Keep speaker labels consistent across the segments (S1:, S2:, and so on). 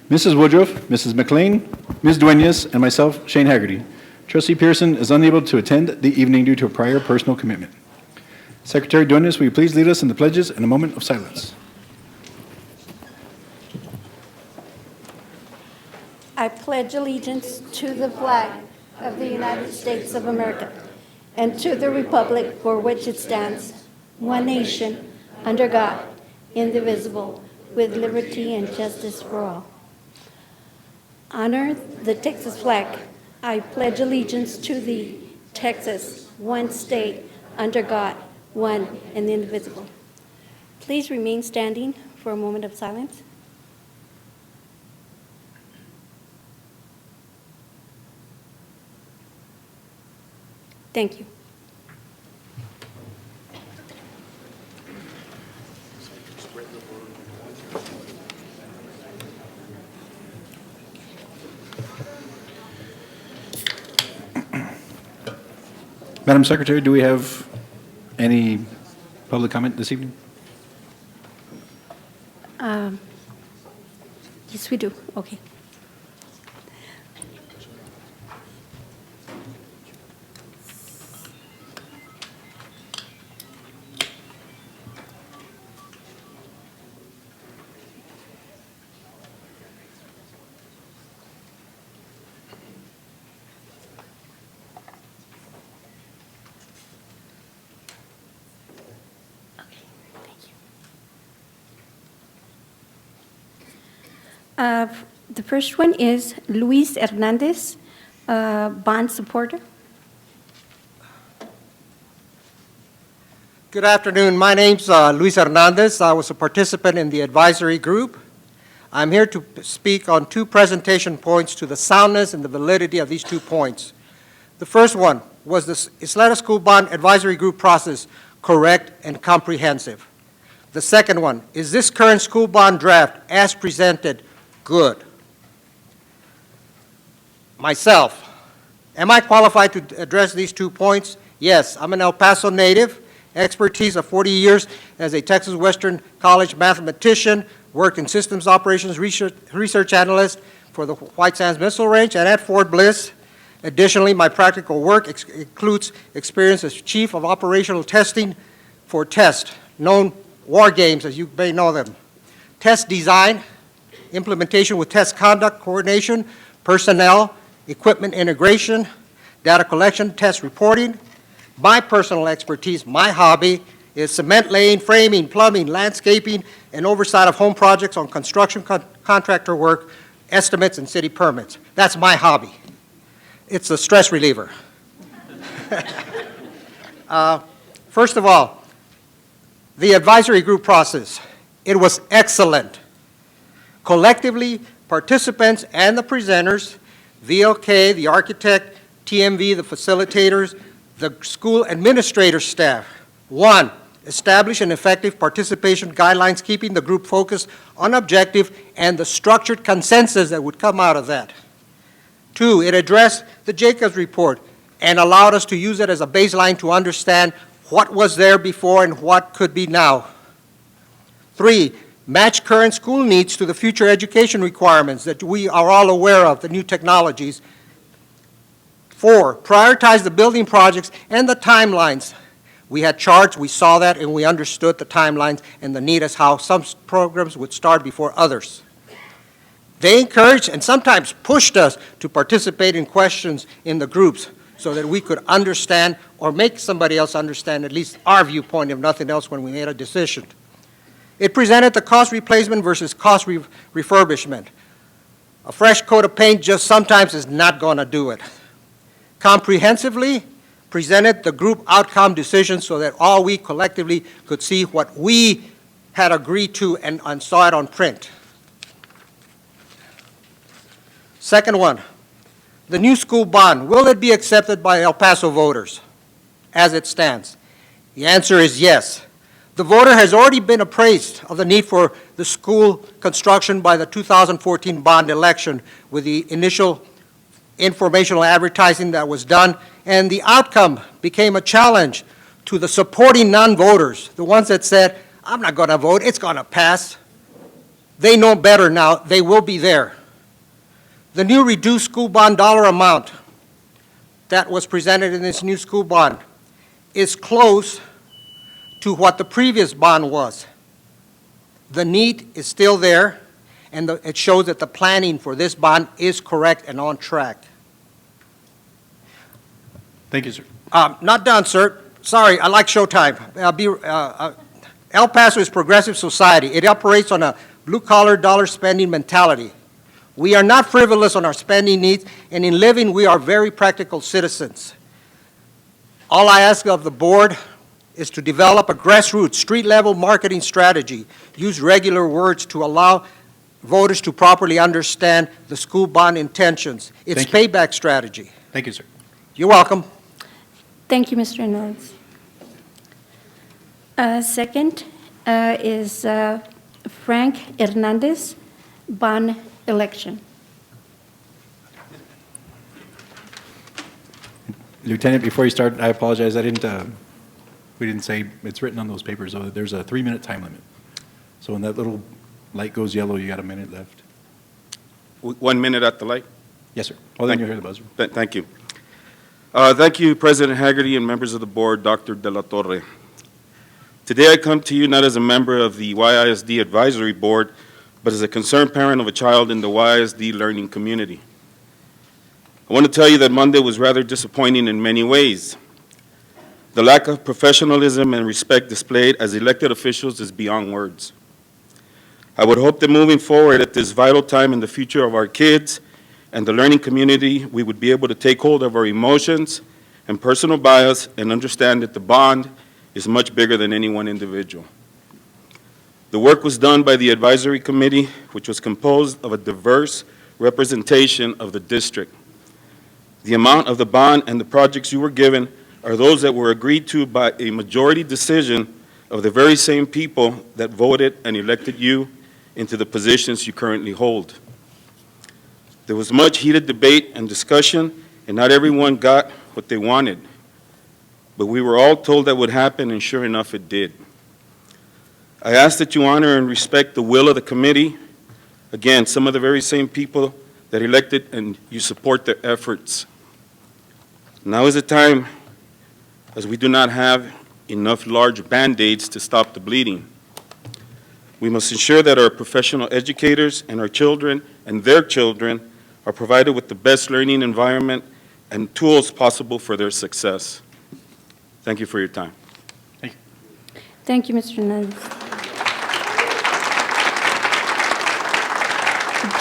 S1: Mrs. Woodruff, Mrs. McLean, Ms. Duenas, and myself, Shane Haggerty. Trustee Pearson is unable to attend the evening due to a prior personal commitment. Secretary Duenas, will you please lead us in the pledges and a moment of silence?
S2: I pledge allegiance to the flag of the United States of America and to the republic for which it stands, one nation, under God, indivisible, with liberty and justice for all. Honor the Texas flag. I pledge allegiance to thee, Texas, one state, under God, one and indivisible. Please remain standing for a moment of silence. Thank you.
S1: Madam Secretary, do we have any public comment this evening?
S2: Yes, we do. Okay. The first one is Luis Hernandez, bond supporter.
S3: Good afternoon. My name's Luis Hernandez. I was a participant in the advisory group. I'm here to speak on two presentation points to the soundness and the validity of these 2 points. The first one, was the Ysleta School Bond Advisory Group process correct and comprehensive? The second one, is this current school bond draft as presented good? Myself, am I qualified to address these 2 points? Yes, I'm an El Paso native, expertise of 40 years as a Texas Western College mathematician, worked in systems operations research analyst for the White Sands Missile Range and at Fort Bliss. Additionally, my practical work includes experience as chief of operational testing for TEST, known war games as you may know them. Test design, implementation with test conduct coordination, personnel, equipment integration, data collection, test reporting. My personal expertise, my hobby, is cement laying, framing, plumbing, landscaping, and oversight of home projects on construction contractor work, estimates, and city permits. That's my hobby. It's a stress reliever. First of all, the advisory group process, it was excellent. Collectively, participants and the presenters, VLK, the architect, TMV, the facilitators, the school administrator staff. 1, establish an effective participation guidelines keeping the group focused on objective and the structured consensus that would come out of that. 2, it addressed the Jacobs report and allowed us to use it as a baseline to understand what was there before and what could be now. 3, match current school needs to the future education requirements that we are all aware of, the new technologies. 4, prioritize the building projects and the timelines. We had charts, we saw that, and we understood the timelines and the need as how some programs would start before others. They encouraged and sometimes pushed us to participate in questions in the groups so that we could understand or make somebody else understand at least our viewpoint, if nothing else, when we made a decision. It presented the cost replacement versus cost refurbishment. A fresh coat of paint just sometimes is not going to do it. Comprehensively presented the group outcome decisions so that all we collectively could see what we had agreed to and saw it on print. Second one, the new school bond, will it be accepted by El Paso voters as it stands? The answer is yes. The voter has already been appraised of the need for the school construction by the 2014 bond election with the initial informational advertising that was done, and the outcome became a challenge to the supporting non-voters, the ones that said, I'm not going to vote, it's going to pass. They know better now, they will be there. The new reduced school bond dollar amount that was presented in this new school bond is close to what the previous bond was. The need is still there, and it shows that the planning for this bond is correct and on track.
S1: Thank you, sir.
S3: Not done, sir. Sorry, I like showtime. El Paso is progressive society. It operates on a blue-collar, dollar-spending mentality. We are not frivolous on our spending needs, and in living, we are very practical citizens. All I ask of the board is to develop a grassroots, street-level marketing strategy. Use regular words to allow voters to properly understand the school bond intentions. It's
S1: Thank you.
S3: payback strategy.
S1: Thank you, sir.
S3: You're welcome.
S2: Thank you, Mr. Hernandez. Second is Frank Hernandez, bond election.
S1: Lieutenant, before you start, I apologize. We didn't say, it's written on those papers, though, that there's a 3-minute time limit. So when that little light goes yellow, you got a minute left.
S4: 1 minute at the light?
S1: Yes, sir. Well, then you'll hear the buzzer.
S4: Thank you. Thank you, President Haggerty and members of the board, Dr. De La Torre. Today I come to you not as a member of the YISD Advisory Board, but as a concerned parent of a child in the YISD learning community. I want to tell you that Monday was rather disappointing in many ways. The lack of professionalism and respect displayed as elected officials is beyond words. I would hope that moving forward at this vital time in the future of our kids and the learning community, we would be able to take hold of our emotions and personal bias and understand that the bond is much bigger than any one individual. The work was done by the advisory committee, which was composed of a diverse representation of the district. The amount of the bond and the projects you were given are those that were agreed to by a majority decision of the very same people that voted and elected you into the positions you currently hold. There was much heated debate and discussion, and not everyone got what they wanted. But we were all told that would happen, and sure enough, it did. I ask that you honor and respect the will of the committee. Again, some of the very same people that elected, and you support their efforts. Now is the time, as we do not have enough large Band-Aids to stop the bleeding. We must ensure that our professional educators and our children and their children are provided with the best learning environment and tools possible for their success. Thank you for your time.
S2: Thank you, Mr. Hernandez.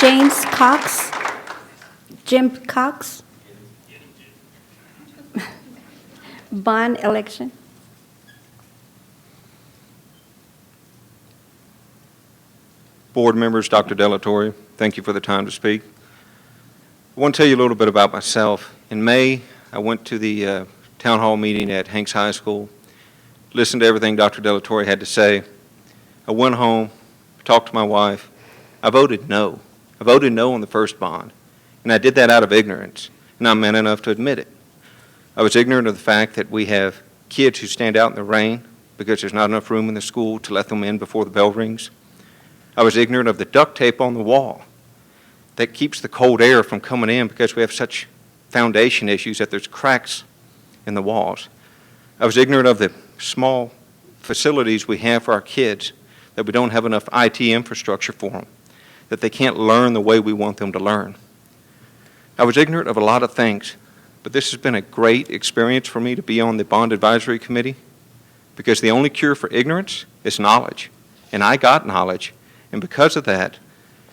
S2: James Cox, Jim Cox, bond election.
S5: Board members, Dr. De La Torre, thank you for the time to speak. I want to tell you a little bit about myself. In May, I went to the town hall meeting at Hanks High School, listened to everything Dr. De La Torre had to say. I went home, talked to my wife. I voted no. I voted no on the first bond, and I did that out of ignorance, and I'm man enough to admit it. I was ignorant of the fact that we have kids who stand out in the rain because there's not enough room in the school to let them in before the bell rings. I was ignorant of the duct tape on the wall that keeps the cold air from coming in because we have such foundation issues that there's cracks in the walls. I was ignorant of the small facilities we have for our kids, that we don't have enough IT infrastructure for them, that they can't learn the way we want them to learn. I was ignorant of a lot of things, but this has been a great experience for me to be on the Bond Advisory Committee, because the only cure for ignorance is knowledge, and I got knowledge. And because of that,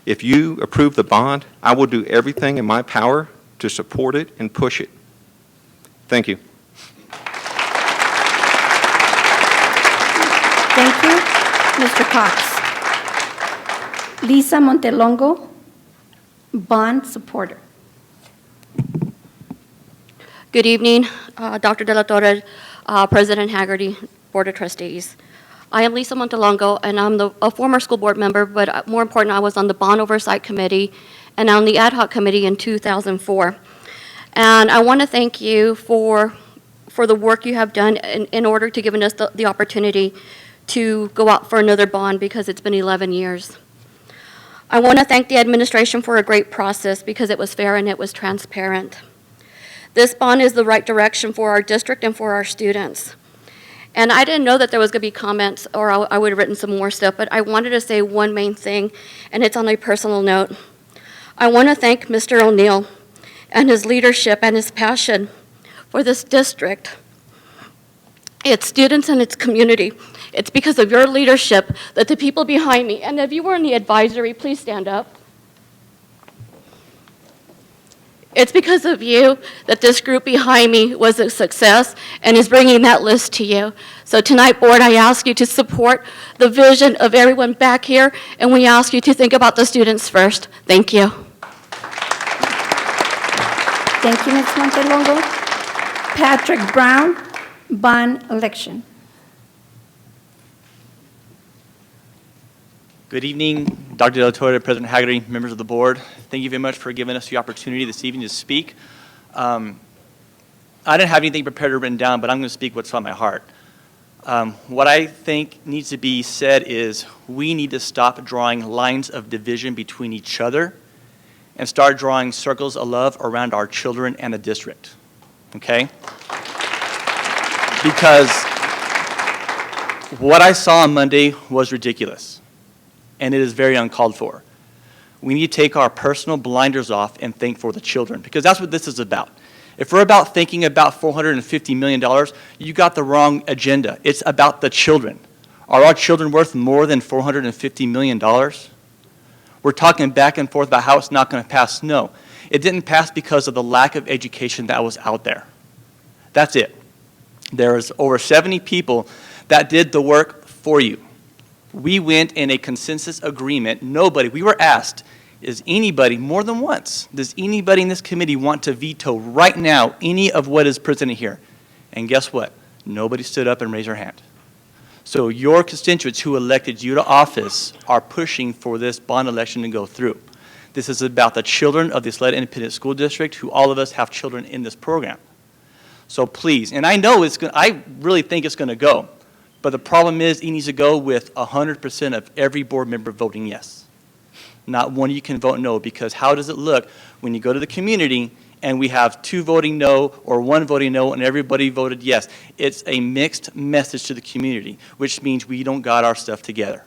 S5: if you approve the bond, I will do everything in my power to support it and push it. Thank you.
S2: Thank you, Mr. Cox. Lisa Montelongo, bond supporter.
S6: Good evening, Dr. De La Torre, President Haggerty, Board of Trustees. I am Lisa Montelongo, and I'm a former school board member, but more important, I was on the Bond Oversight Committee and on the Ad Hoc Committee in 2004. And I want to thank you for the work you have done in order to giving us the opportunity to go out for another bond, because it's been 11 years. I want to thank the administration for a great process because it was fair and it was transparent. This bond is the right direction for our district and for our students. And I didn't know that there was going to be comments, or I would have written some more stuff, but I wanted to say one main thing, and it's on a personal note. I want to thank Mr. O'Neill and his leadership and his passion for this district, its students and its community. It's because of your leadership that the people behind me, and if you were in the advisory, please stand up. It's because of you that this group behind me was a success and is bringing that list to you. So tonight, board, I ask you to support the vision of everyone back here, and we ask you to think about the students first. Thank you.
S2: Thank you, Ms. Montelongo. Patrick Brown, bond election.
S7: Good evening, Dr. De La Torre, President Haggerty, members of the board. Thank you very much for giving us the opportunity this evening to speak. I didn't have anything prepared or written down, but I'm going to speak what's on my heart. What I think needs to be said is we need to stop drawing lines of division between each other and start drawing circles of love around our children and the district, okay? Because what I saw on Monday was ridiculous, and it is very uncalled for. We need to take our personal blinders off and think for the children, because that's what this is about. If we're about thinking about $450 million, you got the wrong agenda. It's about the children. Are our children worth more than $450 million? We're talking back and forth about how it's not going to pass. No, it didn't pass because of the lack of education that was out there. That's it. There's over 70 people that did the work for you. We went in a consensus agreement. Nobody, we were asked, is anybody, more than once, does anybody in this committee want to veto right now any of what is presented here? And guess what? Nobody stood up and raised their hand. So your constituents who elected you to office are pushing for this bond election to go through. This is about the children of the Ysleta Independent School District, who all of us have children in this program. So please, and I know it's going, I really think it's going to go. But the problem is it needs to go with 100% of every board member voting yes. Not one you can vote no, because how does it look when you go to the community and we have 2 voting no or 1 voting no and everybody voted yes? It's a mixed message to the community, which means we don't got our stuff together.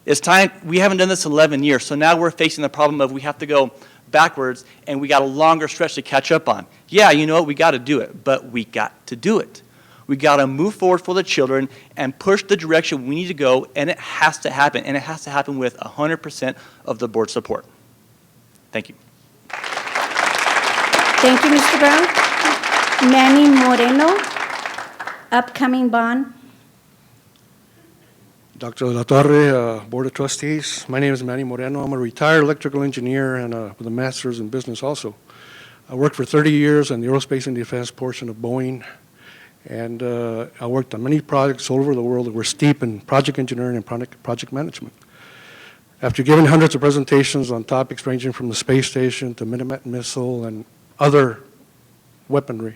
S7: It's time, we haven't done this in 11 years, so now we're facing the problem of we have to go backwards and we got a longer stretch to catch up on. Yeah, you know what, we got to do it, but we got to do it. We got to move forward for the children and push the direction we need to go, and it has to happen, and it has to happen with 100% of the board support. Thank you.
S2: Thank you, Mr. Brown. Manny Moreno, upcoming bond.
S8: Dr. De La Torre, Board of Trustees. My name is Manny Moreno. I'm a retired electrical engineer and with a master's in business also. I worked for 30 years in the aerospace and defense portion of Boeing. And I worked on many projects all over the world that were steep in project engineering and project management. After giving hundreds of presentations on topics ranging from the space station to Minuteman missile and other weaponry,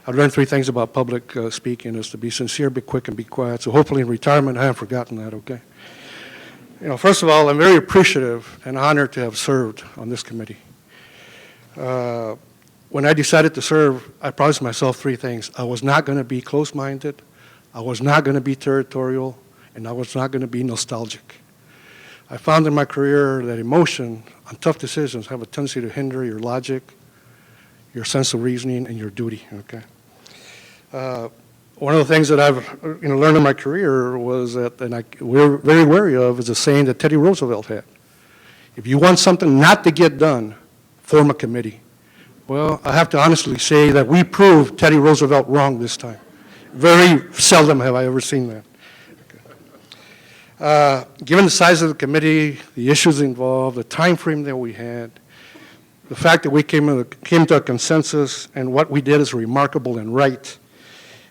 S8: I've learned 3 things about public speaking: is to be sincere, be quick, and be quiet. So hopefully in retirement I haven't forgotten that, okay? You know, first of all, I'm very appreciative and honored to have served on this committee. When I decided to serve, I promised myself 3 things. I was not going to be close-minded, I was not going to be territorial, and I was not going to be nostalgic. I found in my career that emotion on tough decisions have a tendency to hinder your logic, your sense of reasoning, and your duty, okay? One of the things that I've learned in my career was that, and we're very wary of, is a saying that Teddy Roosevelt had. If you want something not to get done, form a committee. Well, I have to honestly say that we proved Teddy Roosevelt wrong this time. Very seldom have I ever seen that. Okay. Given the size of the committee, the issues involved, the time frame that we had, the fact that we came to a consensus and what we did is remarkable and right.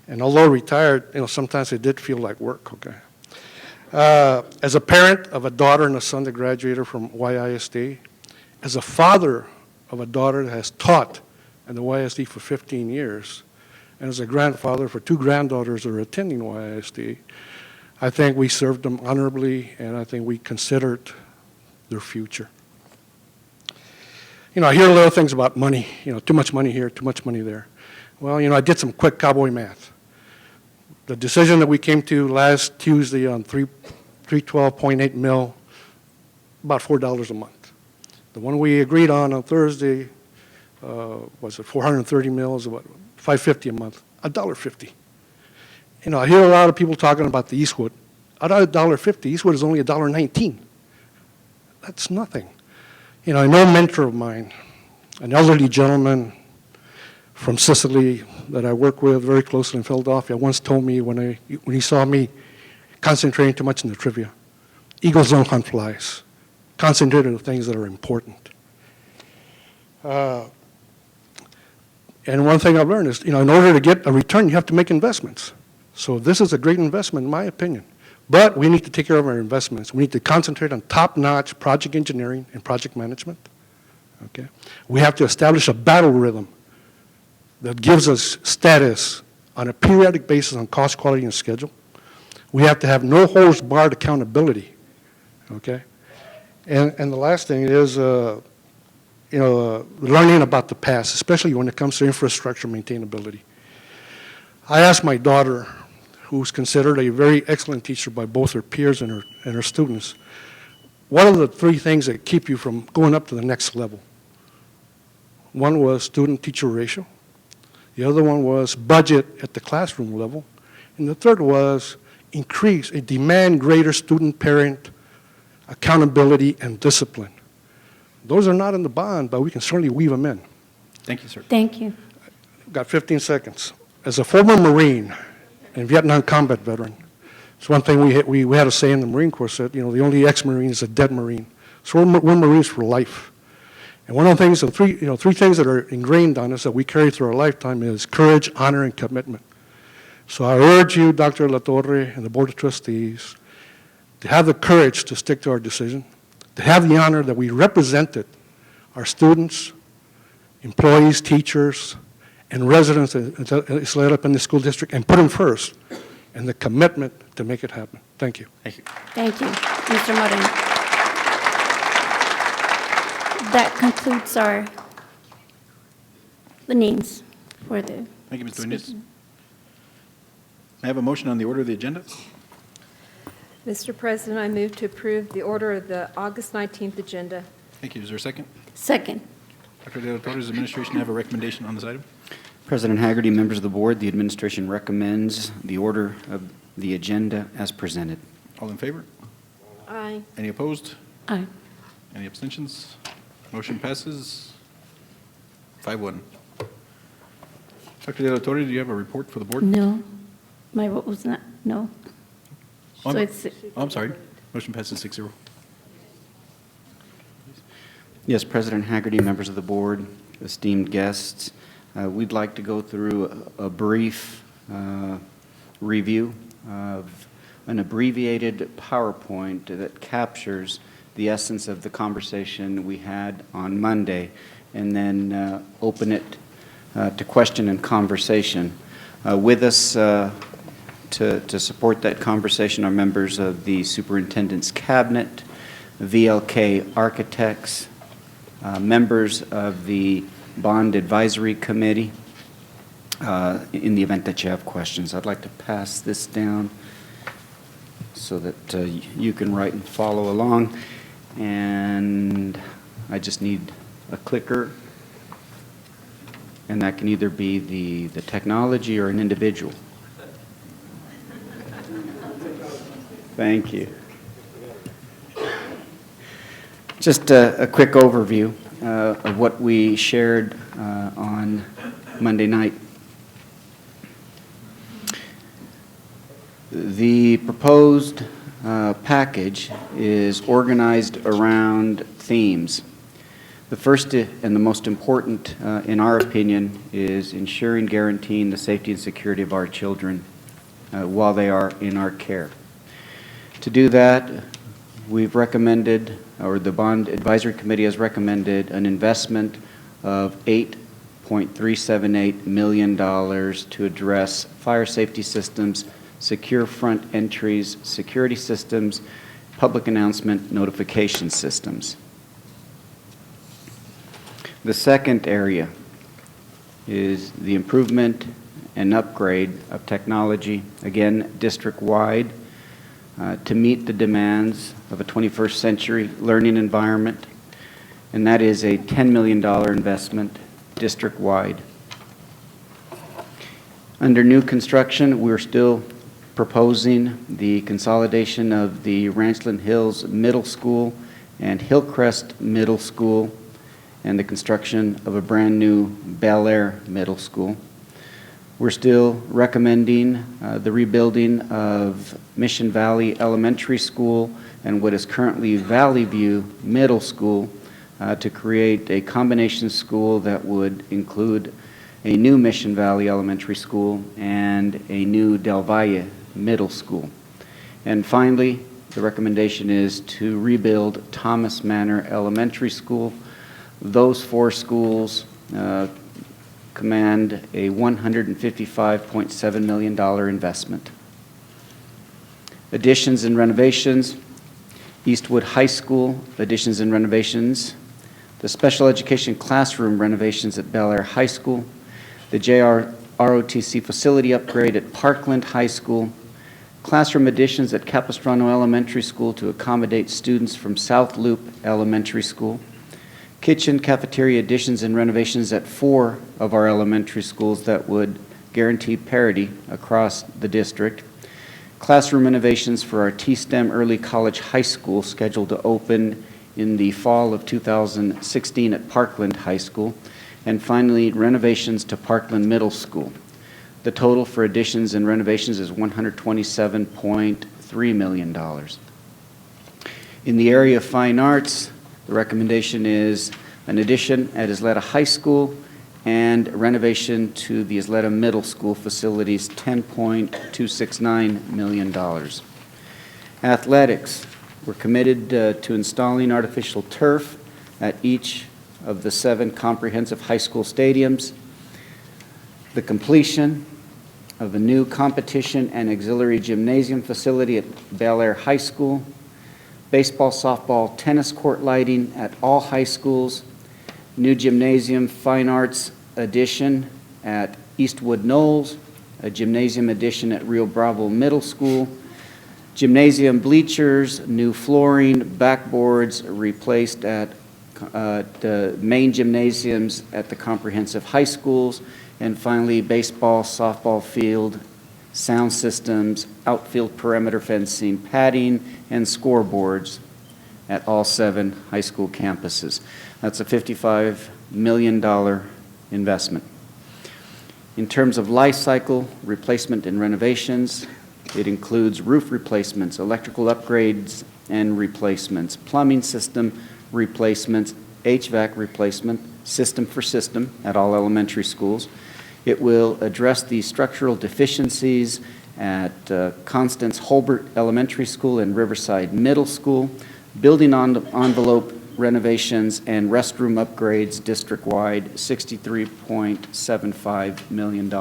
S8: And although retired, sometimes it did feel like work, okay. As a parent of a daughter and a son that graduated from YISD, as a father of a daughter that has taught in the YISD for 15 years, and as a grandfather for 2 granddaughters that are attending YISD, I think we served them honorably, and I think we considered their future. You know, I hear a lot of things about money, you know, too much money here, too much money there. Well, you know, I did some quick cowboy math. The decision that we came to last Tuesday on 312.8 mil, about $4 a month. The one we agreed on Thursday was at 430 mils, about $5.50 a month, $1.50. You know, I hear a lot of people talking about the Eastwood. Out of $1.50, Eastwood is only $1.19. That's nothing. You know, I know a mentor of mine, an elderly gentleman from Sicily that I work with very closely in Philadelphia, once told me when he saw me concentrating too much in the trivia, eagles don't hunt flies. Concentrate on the things that are important. And one thing I've learned is, you know, in order to get a return, you have to make investments. So this is a great investment, in my opinion. But we need to take care of our investments. We need to concentrate on top-notch project engineering and project management. Okay? We have to establish a battle rhythm that gives us status on a periodic basis on cost, quality, and schedule. We have to have no holds barred accountability. Okay? And the last thing is, you know, learning about the past, especially when it comes to infrastructure maintainability. I asked my daughter, who's considered a very excellent teacher by both her peers and her students, what are the 3 things that keep you from going up to the next level? One was student-teacher ratio. The other one was budget at the classroom level. And the third was demand greater student-parent accountability and discipline. Those are not in the bond, but we can certainly weave them in.
S1: Thank you, sir.
S2: Thank you.
S8: Got 15 seconds. As a former Marine and Vietnam combat veteran, it's one thing we had a say in the Marine Corps said, you know, the only ex-Marine is a dead Marine. So we're Marines for life. And one of the things, the 3 things that are ingrained on us that we carry through our lifetime is courage, honor, and commitment. So I urge you, Dr. La Torre and the Board of Trustees, to have the courage to stick to our decision, to have the honor that we represented our students, employees, teachers, and residents in Ysleta in the school district, and put them first, and the commitment to make it happen. Thank you.
S1: Thank you.
S2: Thank you, Mr. Moreno. That concludes the names for the.
S1: Thank you, Ms. Duenas. May I have a motion on the order of the agenda?
S9: Mr. President, I move to approve the order of the August 19th agenda.
S1: Thank you. Is there a second?
S2: Second.
S1: Dr. De La Torre, does the administration have a recommendation on this item?
S10: President Haggerty, members of the board, the administration recommends the order of the agenda as presented.
S1: All in favor?
S9: Aye.
S1: Any opposed?
S2: Aye.
S1: Any abstentions? Motion passes 5-1. Dr. De La Torre, do you have a report for the board?
S2: No. My vote was not, no.
S1: Oh,
S2: So it's,
S1: I'm sorry. Motion passes 6-0.
S10: Yes, President Haggerty, members of the board, esteemed guests, we'd like to go through a brief review of an abbreviated PowerPoint that captures the essence of the conversation we had on Monday, and then open it to question and conversation. With us to support that conversation are members of the Superintendent's Cabinet, VLK Architects, members of the Bond Advisory Committee. In the event that you have questions, I'd like to pass this down so that you can write and follow along. And I just need a clicker, and that can either be the technology or an individual. Thank you. Just a quick overview of what we shared on Monday night. The proposed package is organized around themes. The first and the most important, in our opinion, is ensuring, guaranteeing the safety and security of our children while they are in our care. To do that, we've recommended, or the Bond Advisory Committee has recommended, an investment of $8.378 million to address fire safety systems, secure front entries, security systems, public announcement notification systems. The second area is the improvement and upgrade of technology, again, district-wide, to meet the demands of a 21st century learning environment, and that is a $10 million investment district-wide. Under new construction, we're still proposing the consolidation of the Ranchland Hills Middle School and Hillcrest Middle School and the construction of a brand new Bel Air Middle School. We're still recommending the rebuilding of Mission Valley Elementary School and what is currently Valley View Middle School to create a combination school that would include a new Mission Valley Elementary School and a new Del Valle Middle School. And finally, the recommendation is to rebuild Thomas Manor Elementary School. Those four schools command a $155.7 million investment. Additions and renovations, Eastwood High School additions and renovations, the special education classroom renovations at Bel Air High School, the JROTC facility upgrade at Parkland High School, classroom additions at Capistrano Elementary School to accommodate students from South Loop Elementary School, kitchen cafeteria additions and renovations at 4 of our elementary schools that would guarantee parity across the district, classroom renovations for our T-STEM Early College High School scheduled to open in the fall of 2016 at Parkland High School, and finally renovations to Parkland Middle School. The total for additions and renovations is $127.3 million. In the area of fine arts, the recommendation is an addition at Ysleta High School and renovation to the Ysleta Middle School facilities, $10.269 million. Athletics, we're committed to installing artificial turf at each of the 7 comprehensive high school stadiums, the completion of a new competition and auxiliary gymnasium facility at Bel Air High School, baseball, softball, tennis court lighting at all high schools, new gymnasium fine arts addition at Eastwood Knolls, a gymnasium addition at Rio Bravo Middle School, gymnasium bleachers, new flooring, backboards replaced at the main gymnasiums at the comprehensive high schools, and finally baseball, softball field, sound systems, outfield perimeter fencing, padding, and scoreboards at all 7 high school campuses. That's a $55 million investment. In terms of life cycle replacement and renovations, it includes roof replacements, electrical upgrades and replacements, plumbing system replacements, HVAC replacement, system for system at all elementary schools. It will address the structural deficiencies at Constance Holbert Elementary School and Riverside Middle School, building envelope renovations and restroom upgrades district-wide, $63.75 million.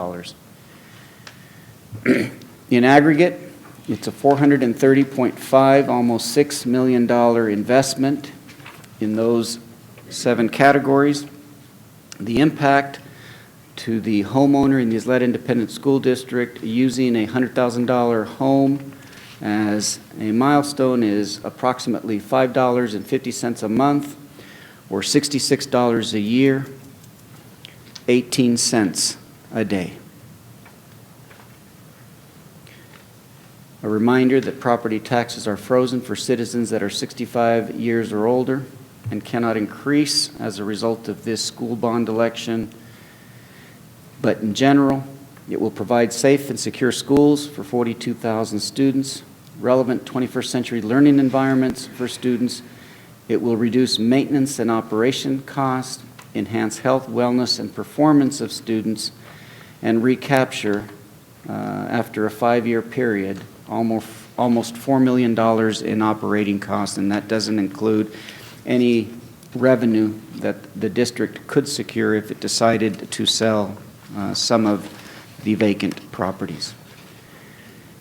S10: In aggregate, it's a $430.5, almost $6 million investment in those 7 categories. The impact to the homeowner in the Ysleta Independent School District using a $100,000 home as a milestone is approximately $5.50 a month, or $66 a year, 18 cents a day. A reminder that property taxes are frozen for citizens that are 65 years or older and cannot increase as a result of this school bond election. But in general, it will provide safe and secure schools for 42,000 students, relevant 21st century learning environments for students. It will reduce maintenance and operation costs, enhance health, wellness, and performance of students, and recapture, after a 5-year period, almost $4 million in operating costs, and that doesn't include any revenue that the district could secure if it decided to sell some of the vacant properties.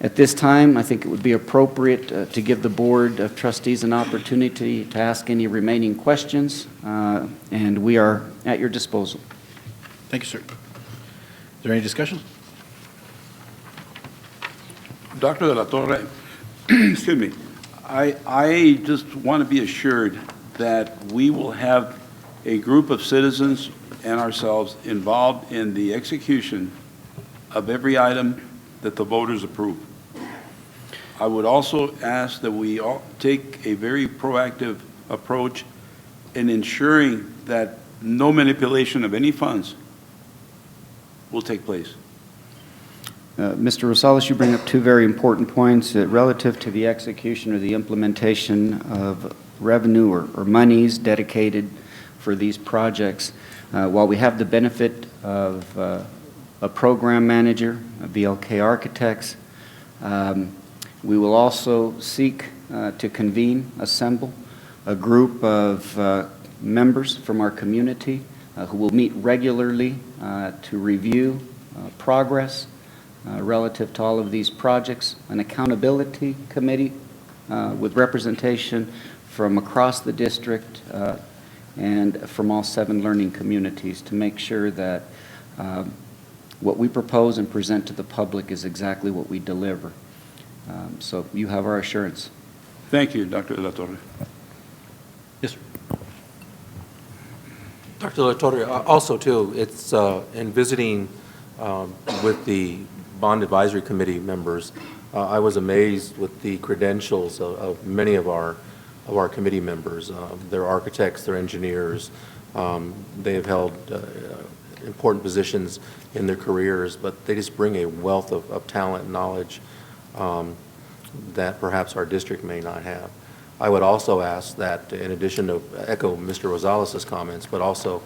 S10: At this time, I think it would be appropriate to give the Board of Trustees an opportunity to ask any remaining questions, and we are at your disposal.
S1: Thank you, sir. Is there any discussion?
S11: Dr. De La Torre, excuse me, I just want to be assured that we will have a group of citizens and ourselves involved in the execution of every item that the voters approve. I would also ask that we all take a very proactive approach in ensuring that no manipulation of any funds will take place.
S10: Mr. Rosales, you bring up two very important points relative to the execution or the implementation of revenue or monies dedicated for these projects. While we have the benefit of a program manager, a BLK architects, we will also seek to convene, assemble a group of members from our community who will meet regularly to review progress relative to all of these projects, an accountability committee with representation from across the district and from all 7 learning communities to make sure that what we propose and present to the public is exactly what we deliver. So you have our assurance.
S11: Thank you, Dr. De La Torre.
S1: Yes, sir.
S12: Dr. De La Torre, also too, it's in visiting with the Bond Advisory Committee members, I was amazed with the credentials of many of our committee members. They're architects, they're engineers, they have held important positions in their careers, but they just bring a wealth of talent and knowledge that perhaps our district may not have. I would also ask that, in addition to echo Mr. Rosales' comments, but also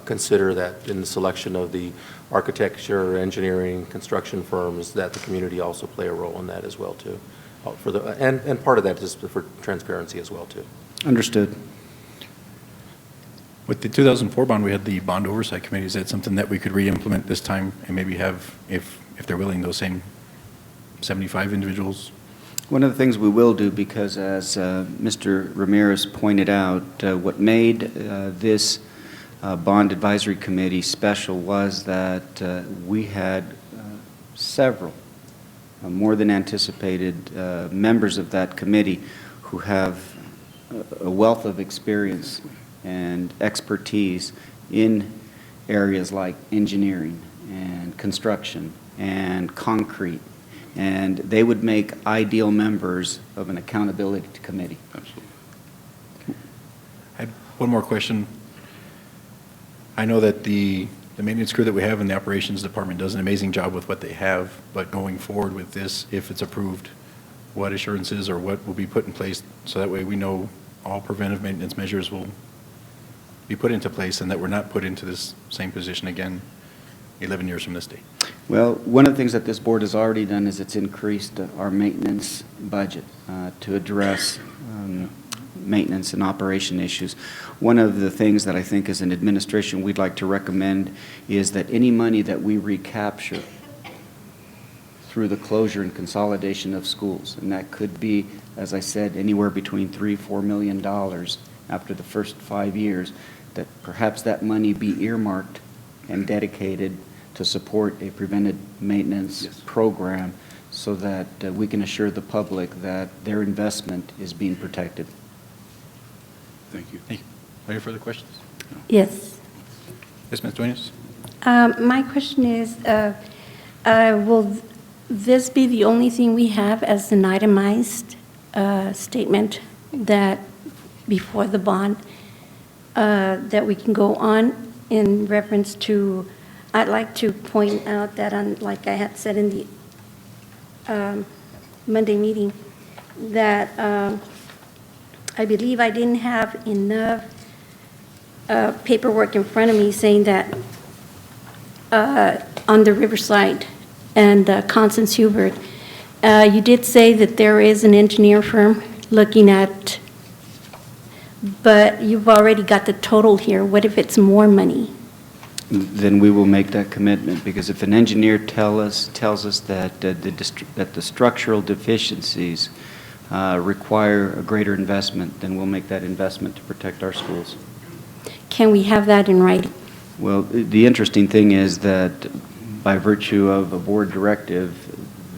S12: consider that in the selection of the architecture, engineering, construction firms, that the community also play a role in that as well too. And part of that is for transparency as well too.
S10: Understood.
S1: With the 2004 bond, we had the bond oversight committee. Is that something that we could re-implement this time and maybe have, if they're willing, those same 75 individuals?
S10: One of the things we will do, because as Mr. Ramirez pointed out, what made this Bond Advisory Committee special was that we had several, more than anticipated, members of that committee who have a wealth of experience and expertise in areas like engineering and construction and concrete, and they would make ideal members of an accountability committee.
S11: Absolutely.
S1: I had one more question. I know that the maintenance crew that we have in the operations department does an amazing job with what they have, but going forward with this, if it's approved, what assurances or what will be put in place so that way we know all preventive maintenance measures will be put into place and that we're not put into this same position again 11 years from this day?
S10: Well, one of the things that this board has already done is it's increased our maintenance budget to address maintenance and operation issues. One of the things that I think as an administration we'd like to recommend is that any money that we recapture through the closure and consolidation of schools, and that could be, as I said, anywhere between $3-4 million after the first 5 years, that perhaps that money be earmarked and dedicated to support a preventive maintenance program so that we can assure the public that their investment is being protected.
S11: Thank you.
S1: Thank you. Are there further questions?
S2: Yes.
S1: Yes, Ms. Duenas?
S2: My question is, will this be the only thing we have as an itemized statement that before the bond that we can go on in reference to? I'd like to point out that, like I had said in the Monday meeting, that I believe I didn't have enough paperwork in front of me saying that on the Riverside and Constance Hubert, you did say that there is an engineer firm looking at, but you've already got the total here. What if it's more money?
S10: then we will make that commitment, because if an engineer tells us that that the structural deficiencies require a greater investment, then we'll make that investment to protect our schools.
S2: Can we have that in writing?
S10: Well, the interesting thing is that by virtue of a board directive,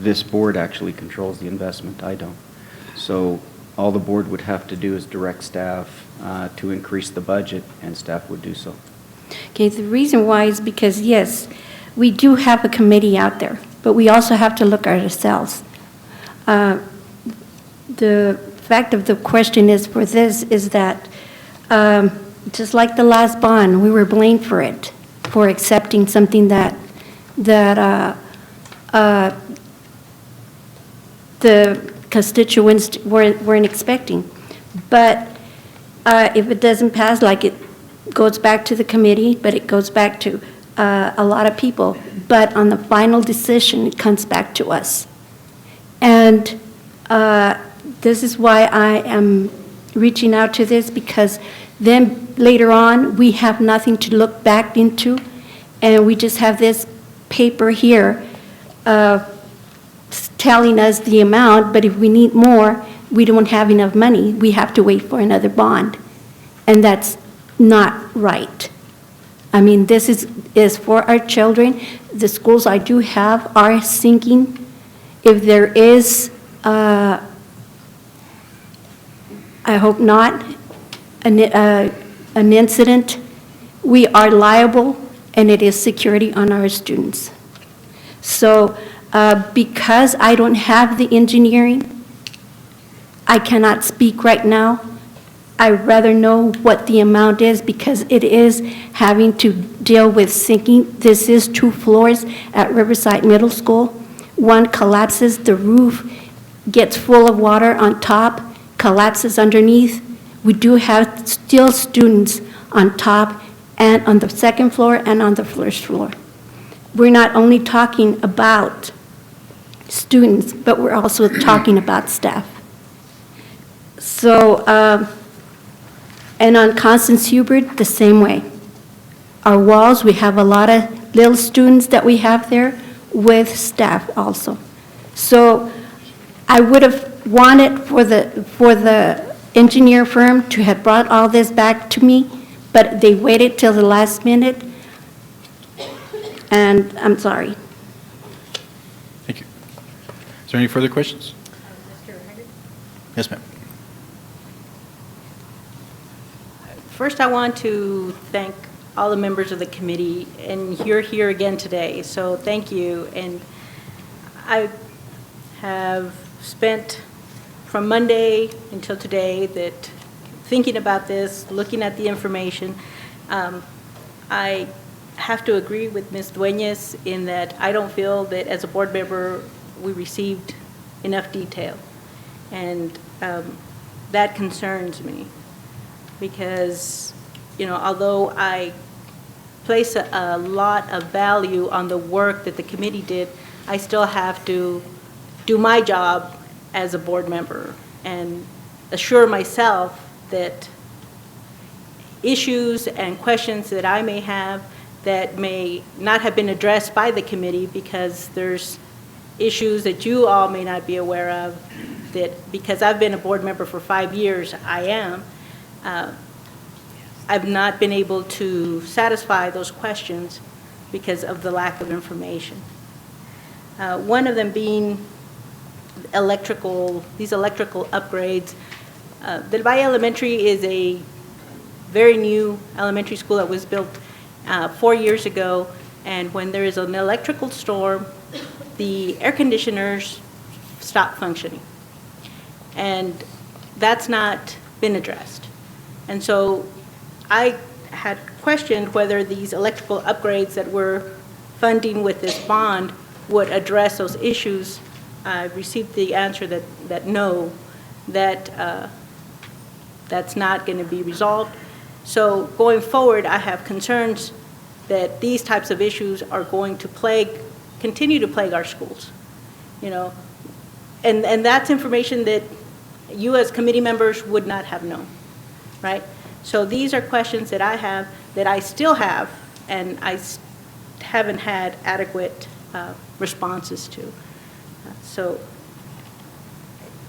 S10: this board actually controls the investment. I don't. So all the board would have to do is direct staff to increase the budget, and staff would do so.
S2: Okay, the reason why is because, yes, we do have a committee out there, but we also have to look at ourselves. The fact of the question is for this is that just like the last bond, we were blamed for it, for accepting something that the constituents weren't expecting. But if it doesn't pass, like it goes back to the committee, but it goes back to a lot of people. But on the final decision, it comes back to us. And this is why I am reaching out to this, because then later on, we have nothing to look back into, and we just have this paper here telling us the amount, but if we need more, we don't have enough money. We have to wait for another bond, and that's not right. I mean, this is for our children. The schools I do have are sinking. If there is, I hope not, an incident, we are liable, and it is security on our students. So because I don't have the engineering, I cannot speak right now. I'd rather know what the amount is, because it is having to deal with sinking. This is 2 floors at Riverside Middle School. One collapses, the roof gets full of water on top, collapses underneath. We do have still students on top and on the 2nd floor and on the 1st floor. We're not only talking about students, but we're also talking about staff. So, and on Constance Hubert, the same way. Our walls, we have a lot of little students that we have there with staff also. So I would have wanted for the engineer firm to have brought all this back to me, but they waited till the last minute, and I'm sorry.
S1: Thank you. Is there any further questions? Yes, ma'am.
S13: First, I want to thank all the members of the committee, and you're here again today, so thank you. And I have spent from Monday until today that thinking about this, looking at the information. I have to agree with Ms. Dueñas in that I don't feel that as a board member we received enough detail, and that concerns me. Because, you know, although I place a lot of value on the work that the committee did, I still have to do my job as a board member and assure myself that issues and questions that I may have that may not have been addressed by the committee, because there's issues that you all may not be aware of, that because I've been a board member for 5 years, I've not been able to satisfy those questions because of the lack of information. One of them being these electrical upgrades. Del Valle Elementary is a very new elementary school that was built 4 years ago, and when there is an electrical storm, the air conditioners stop functioning. And that's not been addressed. And so I had questioned whether these electrical upgrades that we're funding with this bond would address those issues. I received the answer that no, that that's not going to be resolved. So going forward, I have concerns that these types of issues are going to continue to plague our schools, you know, and that's information that you as committee members would not have known, right? So these are questions that I have, that I still have and haven't had adequate responses to. So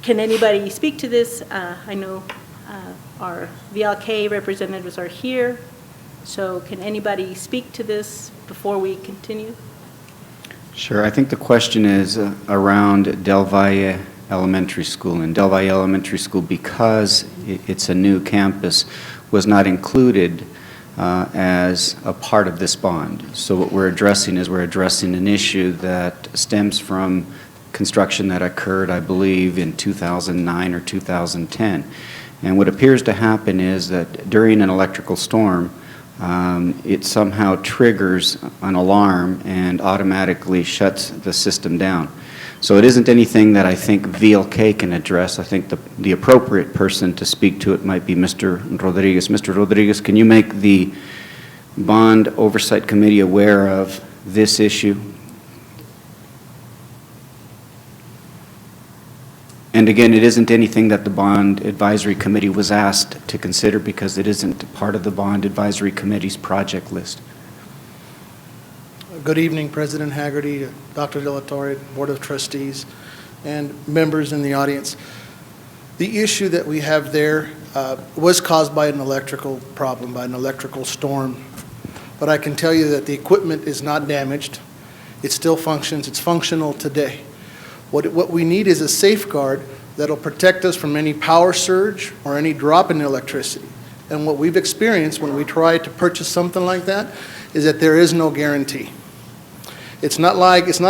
S13: can anybody speak to this? I know our VLK representatives are here, so can anybody speak to this before we continue?
S10: Sure. I think the question is around Del Valle Elementary School. And Del Valle Elementary School, because it's a new campus, was not included as a part of this bond. So what we're addressing is we're addressing an issue that stems from construction that occurred, I believe, in 2009 or 2010. And what appears to happen is that during an electrical storm, it somehow triggers an alarm and automatically shuts the system down. So it isn't anything that I think VLK can address. I think the appropriate person to speak to it might be Mr. Rodriguez. Mr. Rodriguez, can you make the Bond Oversight Committee aware of this issue? And again, it isn't anything that the Bond Advisory Committee was asked to consider because it isn't part of the Bond Advisory Committee's project list.
S14: Good evening, President Haggerty, Dr. De La Torre, Board of Trustees, and members in the audience. The issue that we have there was caused by an electrical problem, by an electrical storm. But I can tell you that the equipment is not damaged. It still functions. It's functional today. What we need is a safeguard that'll protect us from any power surge or any drop in electricity. And what we've experienced when we try to purchase something like that is that there is no guarantee. It's not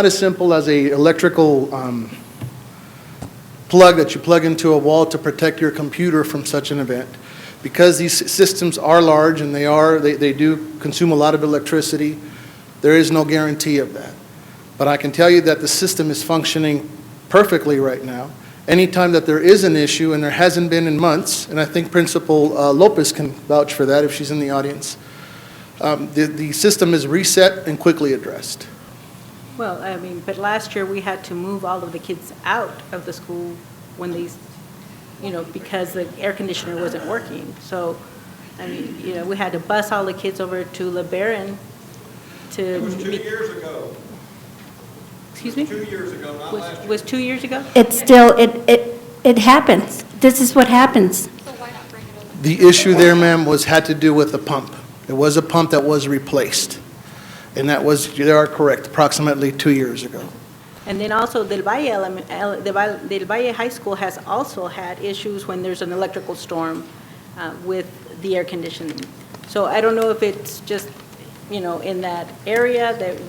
S14: as simple as a electrical plug that you plug into a wall to protect your computer from such an event. Because these systems are large and they do consume a lot of electricity, there is no guarantee of that. But I can tell you that the system is functioning perfectly right now. Anytime that there is an issue, and there hasn't been in months, and I think Principal Lopez can vouch for that if she's in the audience, the system is reset and quickly addressed.
S13: Well, I mean, but last year we had to move all of the kids out of the school when these, because the air conditioner wasn't working. So, I mean, we had to bus all the kids over to LeBaron to.
S5: It was 2 years ago.
S13: Excuse me?
S5: 2 years ago, not last year.
S13: Was 2 years ago?
S2: It's still, it happens. This is what happens.
S14: The issue there, ma'am, had to do with the pump. It was a pump that was replaced. And that was, you are correct, approximately 2 years ago.
S13: And then also Del Valle High School has also had issues when there's an electrical storm with the air conditioning. So I don't know if it's just, in that area that,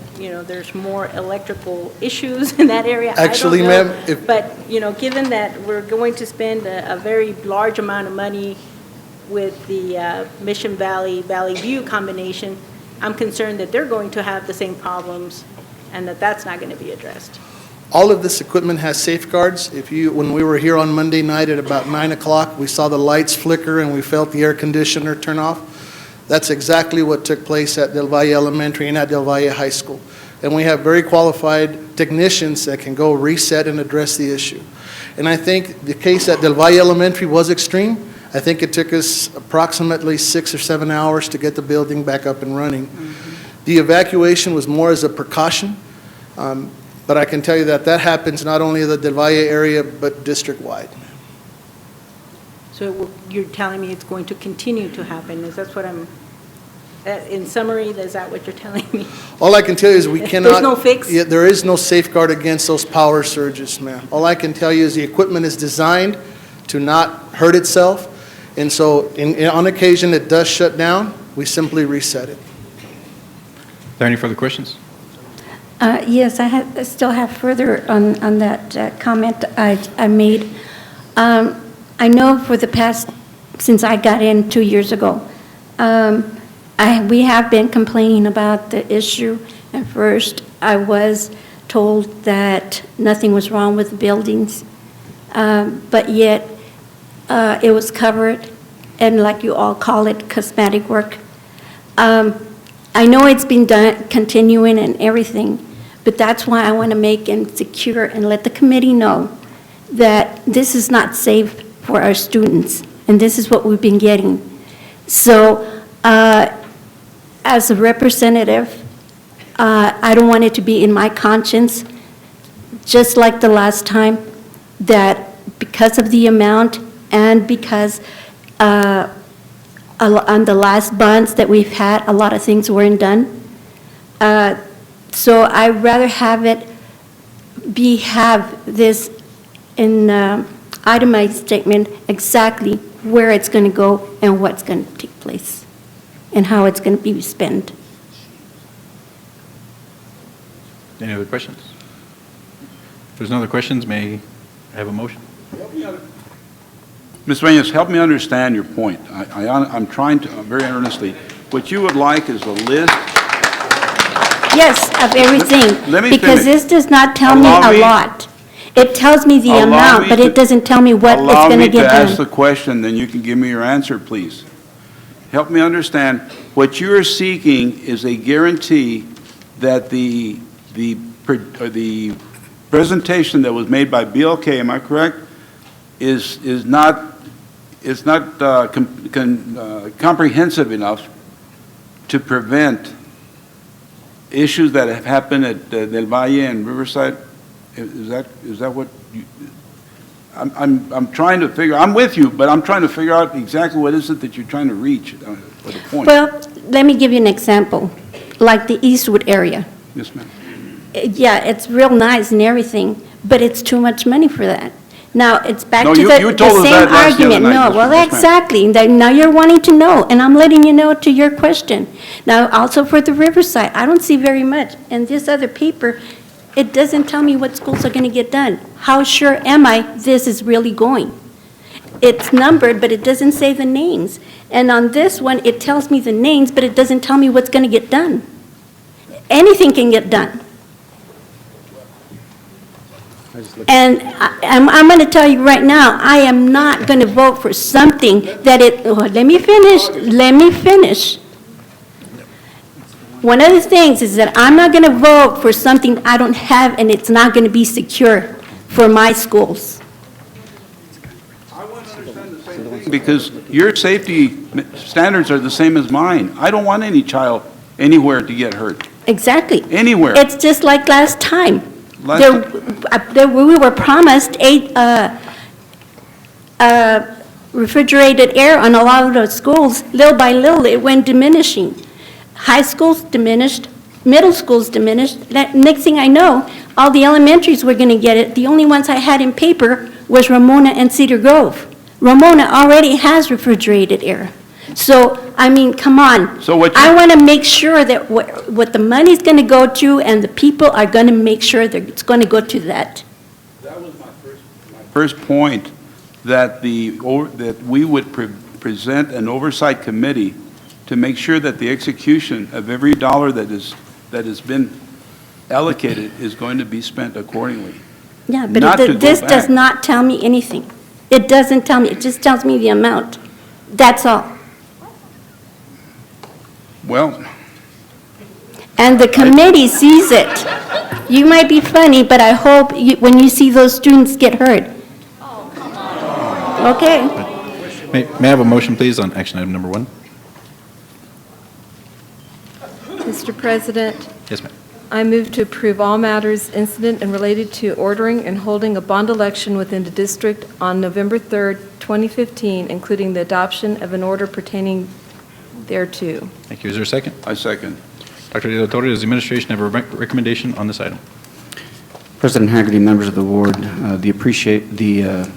S13: there's more electrical issues in that area.
S14: Actually,
S13: I don't know.
S14: ma'am,
S13: But, given that we're going to spend a very large amount of money with the Mission Valley, Valley View combination, I'm concerned that they're going to have the same problems and that that's not going to be addressed.
S14: all of this equipment has safeguards. When we were here on Monday night at about 9 o'clock, we saw the lights flicker and we felt the air conditioner turn off. That's exactly what took place at Del Valle Elementary and at Del Valle High School. And we have very qualified technicians that can go reset and address the issue. And I think the case at Del Valle Elementary was extreme. I think it took us approximately 6 or 7 hours to get the building back up and running. Mm-hmm. The evacuation was more as a precaution, but I can tell you that that happens not only in the Del Valle area, but district-wide.
S13: So you're telling me it's going to continue to happen? Is that what I'm, in summary, is that what you're telling me?
S14: All I can tell you is we cannot.
S13: There's no fix?
S14: Yeah, there is no safeguard against those power surges, ma'am. All I can tell you is the equipment is designed to not hurt itself, and so on occasion it does shut down. We simply reset it.
S1: Are there any further questions?
S2: Yes, I still have further on that comment I made. I know for the past, since I got in 2 years ago, we have been complaining about the issue. At first, I was told that nothing was wrong with the buildings, but yet it was covered, and like you all call it, cosmetic work. I know it's been done, continuing and everything, but that's why I want to make it secure and let the committee know that this is not safe for our students, and this is what we've been getting. So as a representative, I don't want it to be in my conscience, just like the last time, that because of the amount and because on the last bonds that we've had, a lot of things weren't done. So I'd rather have this in itemized statement exactly where it's going to go and what's going to take place and how it's going to be spent.
S1: Any other questions? If there's no other questions, may I have a motion?
S11: Ms. Dueñas, help me understand your point. I'm trying to, very earnestly, what you would like is a list.
S2: Yes, of everything.
S11: Let me
S2: because
S11: finish.
S2: this does not tell me
S11: Allow
S2: a
S11: me-
S2: lot. It tells me the
S11: Allow
S2: amount,
S11: me
S2: but
S11: to-
S2: it doesn't tell me what it's going to get
S11: Allow me to ask the
S2: done.
S11: question, then you can give me your answer, please. Help me understand, what you are seeking is a guarantee that the presentation that was made by BLK, am I correct, is not comprehensive enough to prevent issues that have happened at Del Valle and Riverside? Is that what you, I'm trying to figure, I'm with you, but I'm trying to figure out exactly what is it that you're trying to reach for the point.
S2: Well, let me give you an example, like the Eastwood area.
S11: Yes, ma'am.
S2: Yeah, it's real nice and everything, but it's too much money for that. Now, it's back
S11: No,
S2: to
S11: you
S2: the
S11: told us
S2: same
S11: that last the other
S2: argument.
S11: night,
S2: No,
S11: Ms.
S2: well,
S11: Ma'am.
S2: exactly. Now you're wanting to know, and I'm letting you know to your question. Now, also for the Riverside, I don't see very much. And this other paper, it doesn't tell me what schools are going to get done. How sure am I this is really going? It's numbered, but it doesn't say the names. And on this one, it tells me the names, but it doesn't tell me what's going to get done. Anything can get done. And I'm going to tell you right now, I am not going to vote for something that let me finish. One of the things is that I'm not going to vote for something I don't have and it's not going to be secure for my schools.
S11: Because your safety standards are the same as mine. I don't want any child anywhere to get hurt,
S2: Exactly.
S11: anywhere.
S2: It's just like last time.
S11: Last
S2: We were promised refrigerated air on a lot of those schools. Little by little, it went diminishing. High schools diminished, middle schools diminished. Next thing I know, all the elementaries were going to get it. The only ones I had in paper was Ramona and Cedar Grove. Ramona already has refrigerated air. So, I mean, come on.
S11: So what
S2: I
S11: you-
S2: want to make sure that what the money's going to go to and the people are going to make sure that it's going to go to that.
S11: That was my first point, that that we would present an oversight committee to make sure that the execution of every dollar that has been allocated is going to be spent accordingly.
S2: Yeah,
S11: Not to
S2: but
S11: go
S2: this does
S11: back.
S2: not tell me anything. It doesn't tell me, it just tells me the amount. That's all.
S11: Well,
S2: And the committee sees it. You might be funny, but I hope when you see those students get hurt. Okay.
S1: May I have a motion, please, on action item number 1?
S9: Mr. President,
S1: Yes, ma'am.
S9: I move to approve all matters incident and related to ordering and holding a bond election within the district on November 3rd, 2015, including the adoption of an order pertaining thereto.
S1: Thank you. Is there a second?
S11: I second.
S1: Dr. De La Torre, does the administration have a recommendation on this item?
S10: President Hagerty, members of the board, the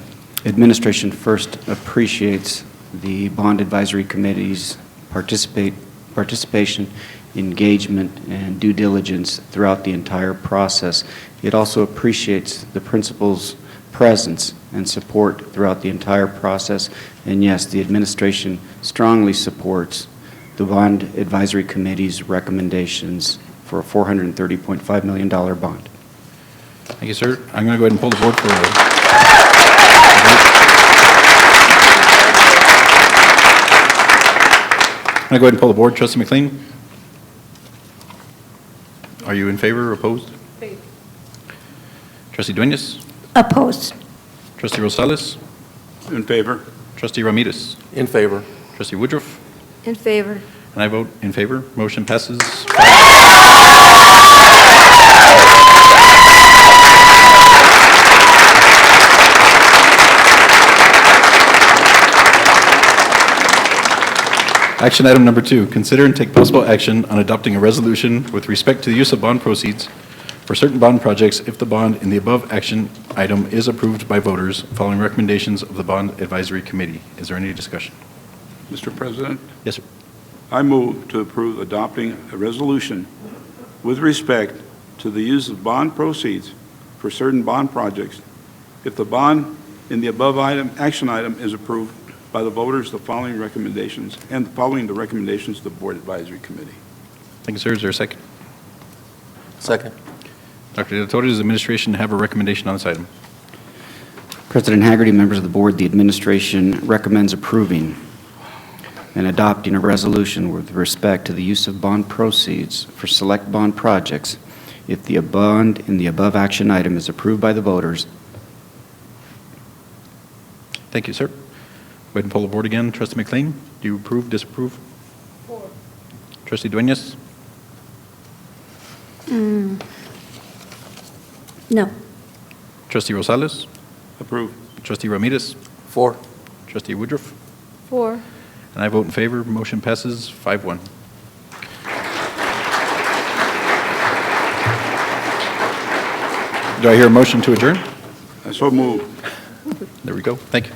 S10: administration first appreciates the Bond Advisory Committee's participation, engagement, and due diligence throughout the entire process. It also appreciates the principal's presence and support throughout the entire process. And yes, the administration strongly supports the Bond Advisory Committee's recommendations for a $430.5 million bond.
S1: Thank you, sir. I'm going to go ahead and pull the board for a vote. I'm going to go ahead and pull the board. Trustee McLean? Are you in favor or opposed?
S9: Favor.
S1: Trustee Dueñas?
S2: Opposed.
S1: Trustee Rosales?
S11: In favor.
S1: Trustee Ramirez?
S12: In favor.
S1: Trustee Woodruff?
S9: In favor.
S1: And I vote in favor. Motion passes. Action item number 2, consider and take possible action on adopting a resolution with respect to the use of bond proceeds for certain bond projects if the bond in the above action item is approved by voters following recommendations of the Bond Advisory Committee. Is there any discussion?
S11: Mr. President,
S1: Yes, sir.
S11: I move to approve adopting a resolution with respect to the use of bond proceeds for certain bond projects if the bond in the above action item is approved by the voters, the following recommendations, and following the recommendations of the Board Advisory Committee.
S1: Thank you, sir. Is there a second?
S12: Second.
S1: Dr. De La Torre, does the administration have a recommendation on this item?
S10: President Haggerty, members of the board, the administration recommends approving and adopting a resolution with respect to the use of bond proceeds for select bond projects if the bond in the above action item is approved by the voters.
S1: Thank you, sir. Go ahead and poll the board again. Trustee McLean, do you approve, disapprove?
S9: For.
S1: Trustee Dueñas?
S2: No.
S1: Trustee Rosales?
S11: Approve.
S1: Trustee Ramirez?
S12: For.
S1: Trustee Woodruff?
S9: For.
S1: And I vote in favor. Motion passes 5-1. Do I hear a motion to adjourn?
S11: I so move.
S1: There we go. Thank you.